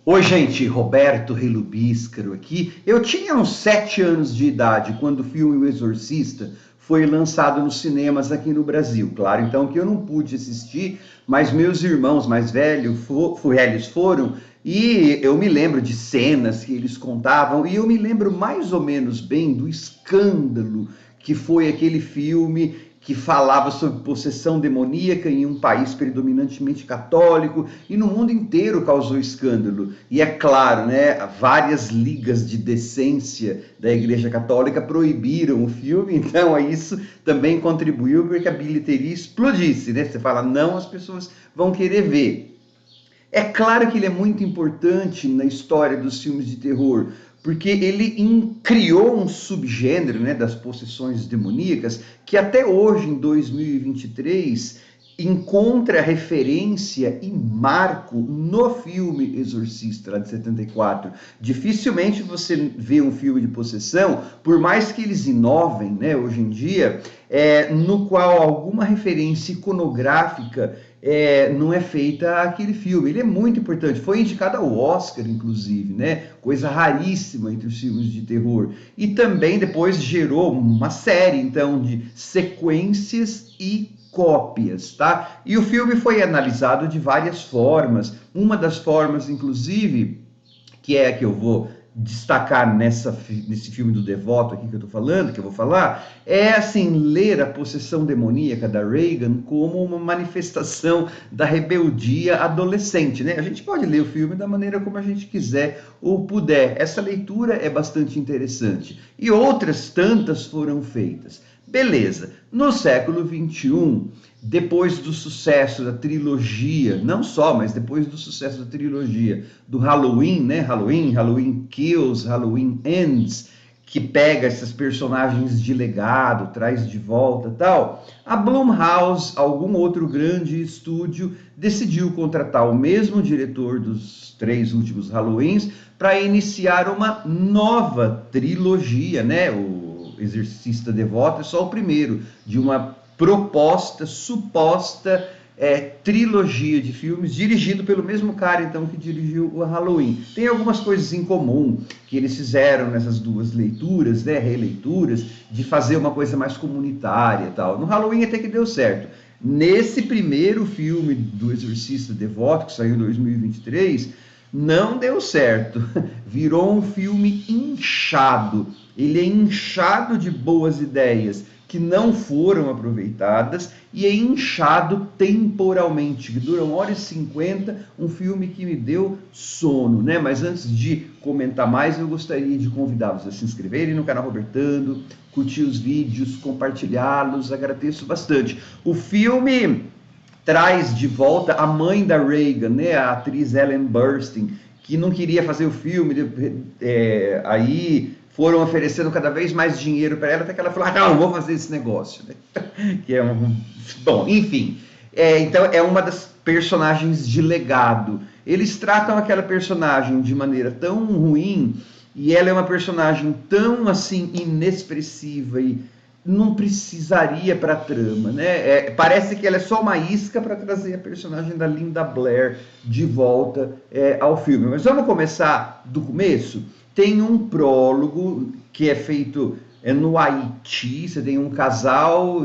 Oi, gente, Roberto Relubíscaro aqui. Eu tinha uns 7 anos de idade quando o filme O Exorcista foi lançado nos cinemas aqui no Brasil. Claro, então que eu não pude assistir, mas meus irmãos mais velhos foram e eu me lembro de cenas que eles contavam e eu me lembro mais ou menos bem do escândalo que foi aquele filme que falava sobre possessão demoníaca em um país predominantemente católico e no mundo inteiro causou escândalo. E é claro, né, várias ligas de decência da Igreja Católica proibiram o filme, então isso também contribuiu para que a bilheteria explodisse, né? Você fala, não, as pessoas vão querer ver. É claro que ele é muito importante na história dos filmes de terror, porque ele criou um subgênero, né, das possessões demoníacas que até hoje, em 2023, encontra referência e marco no filme Exorcista, lá de 74. Dificilmente você vê um filme de possessão, por mais que eles inovem, né, hoje em dia, no qual alguma referência iconográfica não é feita aquele filme. Ele é muito importante, foi indicado ao Oscar, inclusive, né? Coisa raríssima entre os filmes de terror. E também depois gerou uma série, então, de sequências e cópias, tá? E o filme foi analisado de várias formas. Uma das formas, inclusive, que é a que eu vou destacar nesse filme do Devoto aqui que eu tô falando, que eu vou falar, é assim, ler a possessão demoníaca da Regan como uma manifestação da rebeldia adolescente, né? A gente pode ler o filme da maneira como a gente quiser ou puder. Essa leitura é bastante interessante. E outras tantas foram feitas. Beleza, no século XXI, depois do sucesso da trilogia, não só, mas depois do sucesso da trilogia do Halloween, né? Halloween Kills, Halloween Ends, que pega esses personagens de legado, traz de volta e tal, a Blumhouse, algum outro grande estúdio, decidiu contratar o mesmo diretor dos 3 últimos Halloweens para iniciar uma nova trilogia, né? O Exorcista Devoto é só o primeiro de uma proposta, suposta trilogia de filmes, dirigido pelo mesmo cara, então, que dirigiu o Halloween. Tem algumas coisas em comum que eles fizeram nessas duas leituras, né, releituras, de fazer uma coisa mais comunitária e tal. No Halloween até que deu certo. Nesse primeiro filme do Exorcista Devoto, que saiu em 2023, não deu certo. Virou um filme inchado. Ele é inchado de boas ideias que não foram aproveitadas e é inchado temporalmente, que dura 1h50, um filme que me deu sono, né? Mas antes de comentar mais, eu gostaria de convidá-los a se inscreverem no canal Robertando, curtir os vídeos, compartilhá-los, agradeço bastante. O filme traz de volta a mãe da Regan, né? A atriz Ellen Burstyn, que não queria fazer o filme, aí foram oferecendo cada vez mais dinheiro para ela, até que ela falou, não, vou fazer esse negócio. Que é bom, enfim. Então, é uma das personagens de legado. Eles tratam aquela personagem de maneira tão ruim, e ela é uma personagem tão, assim, inexpressiva e não precisaria para a trama, né? Parece que ela é só uma isca para trazer a personagem da Linda Blair de volta ao filme. Mas vamos começar do começo? Tem um prólogo que é feito no Haiti, você tem um casal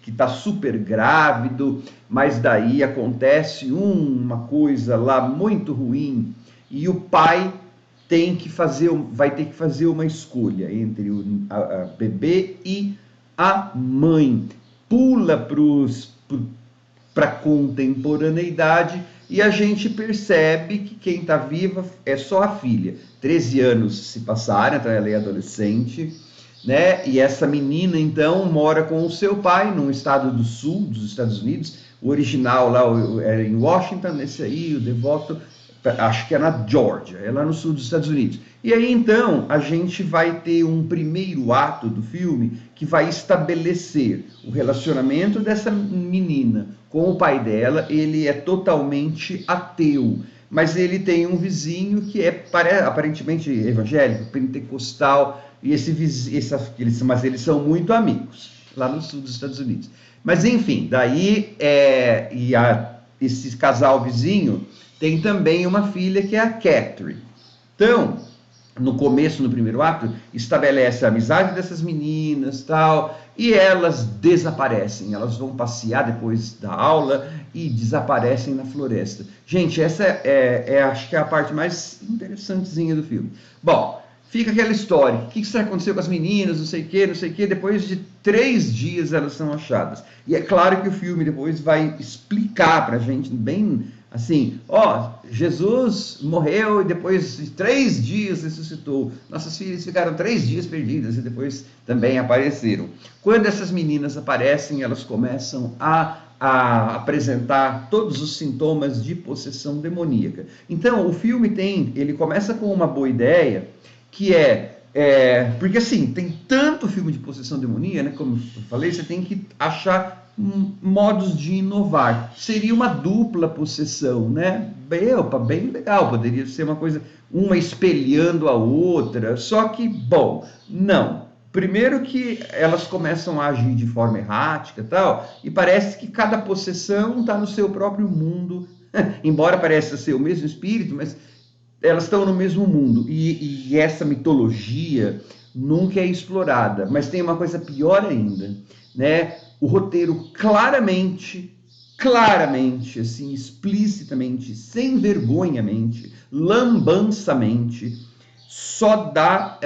que está super grávido, mas daí acontece uma coisa lá muito ruim e o pai vai ter que fazer uma escolha entre a bebê e a mãe. Pula para a contemporaneidade e a gente percebe que quem está viva é só a filha. 13 anos se passaram, então ela é adolescente, né? E essa menina, então, mora com o seu pai num estado do sul dos Estados Unidos. O original lá era em Washington, esse aí, o Devoto, acho que é na Georgia, é lá no sul dos Estados Unidos. E aí, então, a gente vai ter um primeiro ato do filme que vai estabelecer o relacionamento dessa menina com o pai dela. Ele é totalmente ateu, mas ele tem um vizinho que é aparentemente evangélico, pentecostal, e mas eles são muito amigos, lá no sul dos Estados Unidos. Mas enfim, daí esse casal vizinho tem também uma filha que é a Catherine. Então, no começo, no primeiro ato, estabelece a amizade dessas meninas, tal, e elas desaparecem. Elas vão passear depois da aula e desaparecem na floresta. Gente, essa acho que é a parte mais interessantezinha do filme. Bom, fica aquela história. O que aconteceu com as meninas, não sei o que, não sei o que. Depois de 3 dias elas são achadas. E é claro que o filme depois vai explicar pra gente bem assim, Jesus morreu e depois de 3 dias ressuscitou. Nossas filhas ficaram 3 dias perdidas e depois também apareceram. Quando essas meninas aparecem, elas começam a apresentar todos os sintomas de possessão demoníaca. Então, o filme ele começa com uma boa ideia, que porque assim, tem tanto filme de possessão demoníaca, né, como eu falei, você tem que achar modos de inovar. Seria uma dupla possessão, né? Bem legal, poderia ser uma coisa, uma espelhando a outra, só que, bom, não. Primeiro que elas começam a agir de forma errática e tal, e parece que cada possessão está no seu próprio mundo, embora pareça ser o mesmo espírito, mas elas estão no mesmo mundo, e essa mitologia nunca é explorada. Mas tem uma coisa pior ainda, né? O roteiro claramente, assim, explicitamente, sem vergonhamente, lambançamente, só dá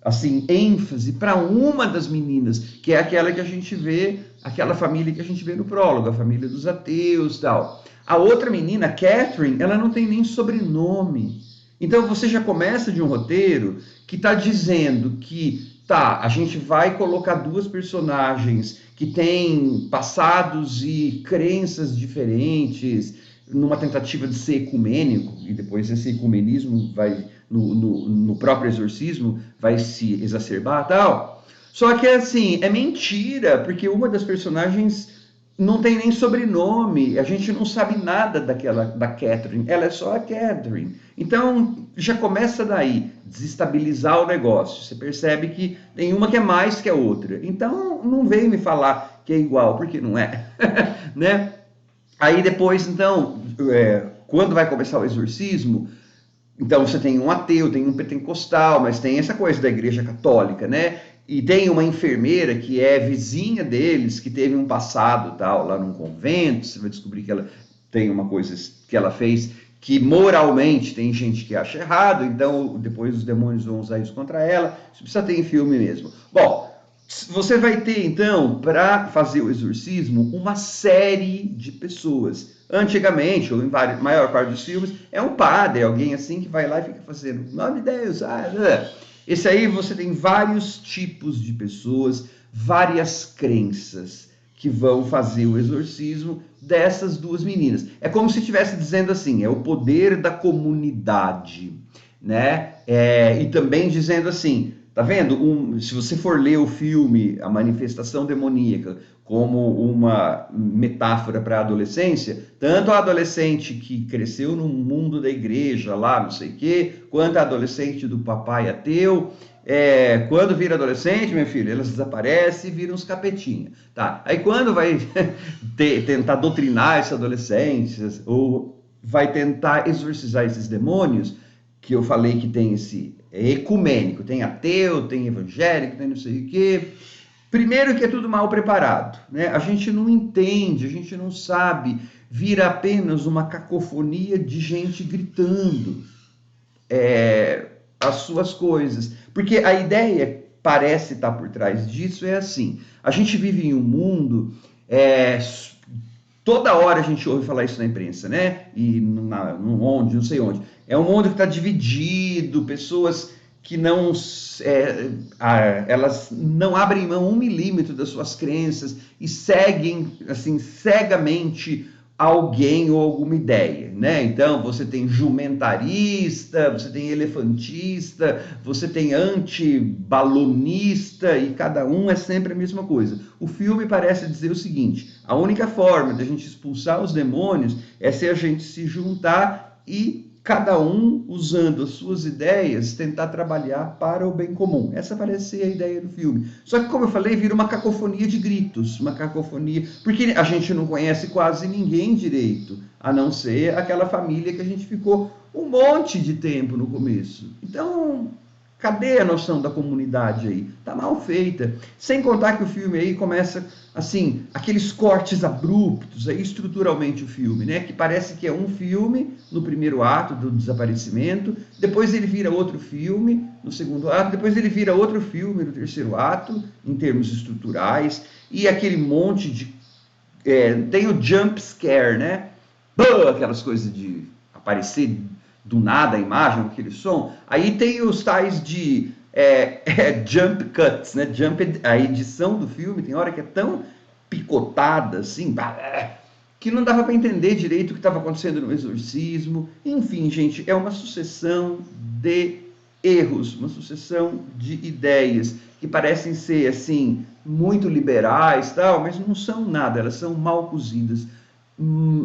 assim, ênfase para uma das meninas, que é aquela que a gente vê, aquela família que a gente vê no prólogo, a família dos ateus e tal. A outra menina, Catherine, ela não tem nem sobrenome. Então você já começa de um roteiro que está dizendo que a gente vai colocar 2 personagens que têm passados e crenças diferentes numa tentativa de ser ecumênico, e depois esse ecumenismo vai, no próprio exorcismo, vai se exacerbar e tal. Só que, assim, é mentira, porque uma das personagens não tem nem sobrenome, a gente não sabe nada da Catherine, ela é só a Catherine. Então, já começa daí, desestabilizar o negócio. Você percebe que tem uma que é mais que a outra. Então, não vem me falar que é igual, porque não é. Né? Aí depois, então, quando vai começar o exorcismo, então você tem um ateu, tem um pentecostal, mas tem essa coisa da igreja católica, né? E tem uma enfermeira que é vizinha deles, que teve um passado tal, lá num convento. Você vai descobrir que ela tem uma coisa que ela fez que moralmente tem gente que acha errado, então depois os demônios vão usar isso contra ela. Isso precisa ter em filme mesmo. Bom, você vai ter então, para fazer o exorcismo, uma série de pessoas. Antigamente, ou em maior parte dos filmes, é um padre, alguém assim que vai lá e fica fazendo, em nome de Deus, Esse aí você tem vários tipos de pessoas, várias crenças que vão fazer o exorcismo dessas 2 meninas. É como se estivesse dizendo assim, é o poder da comunidade, né? E também dizendo assim, tá vendo? Se você for ler o filme A Manifestação Demoníaca como uma metáfora para a adolescência, tanto a adolescente que cresceu no mundo da igreja lá, não sei o quê, quanto a adolescente do papai ateu, quando vira adolescente, meu filho, elas desaparecem e viram uns capetinhos, tá? Aí quando vai tentar doutrinar esses adolescentes, ou vai tentar exorcizar esses demônios, que eu falei que tem esse ecumênico, tem ateu, tem evangélico, tem não sei o quê. Primeiro que é tudo mal preparado, né? A gente não entende, a gente não sabe, vira apenas uma cacofonia de gente gritando as suas coisas. Porque a ideia parece estar por trás disso é assim, a gente vive em um mundo, toda hora a gente ouve falar isso na imprensa, né? E não sei onde. É um mundo que está dividido, pessoas que elas não abrem mão 1 milímetro das suas crenças e seguem assim cegamente alguém ou alguma ideia, né? Então você tem jumentarista, você tem elefantista, você tem antibalonista, e cada um é sempre a mesma coisa. O filme parece dizer o seguinte: a única forma de a gente expulsar os demônios é se a gente se juntar e cada um usando as suas ideias, tentar trabalhar para o bem comum. Essa parece ser a ideia do filme. Só que, como eu falei, vira uma cacofonia de gritos, uma cacofonia, porque a gente não conhece quase ninguém direito, a não ser aquela família que a gente ficou um monte de tempo no começo. Então, cadê a noção da comunidade aí? Tá mal feita. Sem contar que o filme aí começa, assim, aqueles cortes abruptos, aí estruturalmente o filme, né? Que parece que é um filme no primeiro ato do desaparecimento, depois ele vira outro filme no segundo ato, depois ele vira outro filme no terceiro ato, em termos estruturais, e aquele monte de... tem o jump scare, né? Aquelas coisas de aparecer do nada a imagem, aquele som. Aí tem os tais de jump cuts, né? A edição do filme tem hora que é tão picotada assim, que não dava para entender direito o que estava acontecendo no exorcismo. Enfim, gente, é uma sucessão de erros, uma sucessão de ideias que parecem ser assim muito liberais, tal, mas não são nada, elas são mal cozidas,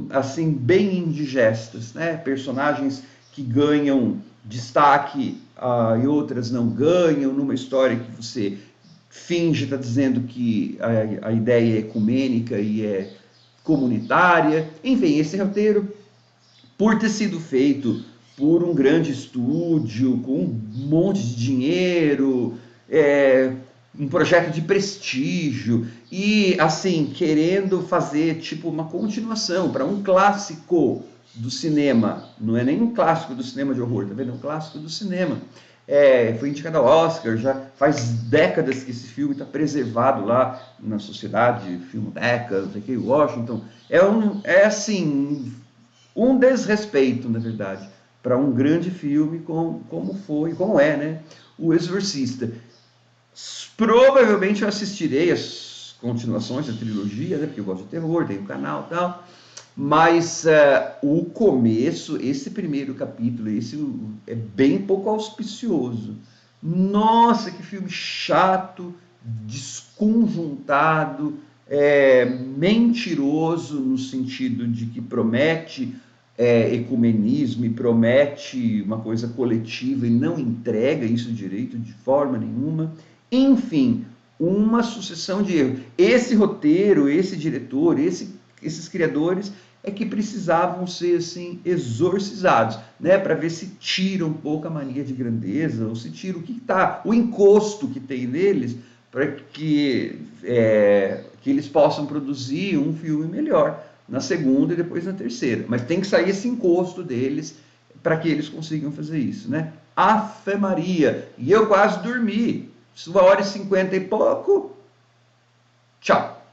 assim bem indigestas, né? Personagens que ganham destaque e outras não ganham, numa história que você finge estar dizendo que a ideia é ecumênica e é comunitária. Enfim, esse roteiro, por ter sido feito por um grande estúdio, com um monte de dinheiro, um projeto de prestígio, e assim, querendo fazer tipo uma continuação para um clássico do cinema, não é nem um clássico do cinema de horror, tá vendo? É um clássico do cinema. Foi indicado ao Oscar, já faz décadas que esse filme está preservado lá na Sociedade Filmoteca, não sei o que, Washington. Assim, um desrespeito, na verdade, para um grande filme como é, né? O Exorcista. Provavelmente eu assistirei as continuações da trilogia, né? Porque eu gosto de terror, tem um canal e tal. Mas o começo, esse primeiro capítulo, esse é bem pouco auspicioso. Nossa, que filme chato, desconjuntado, mentiroso no sentido de que promete ecumenismo e promete uma coisa coletiva e não entrega isso direito de forma nenhuma. Enfim, uma sucessão de erros. Esse roteiro, esse diretor, esses criadores é que precisavam ser assim exorcizados, né, para ver se tira um pouco a mania de grandeza ou se tira o encosto que tem neles, para que eles possam produzir um filme melhor na segunda e depois na terceira. Mas tem que sair esse encosto deles para que eles consigam fazer isso, né? Ave Maria! E eu quase dormi. 1h50 e pouco. Tchau.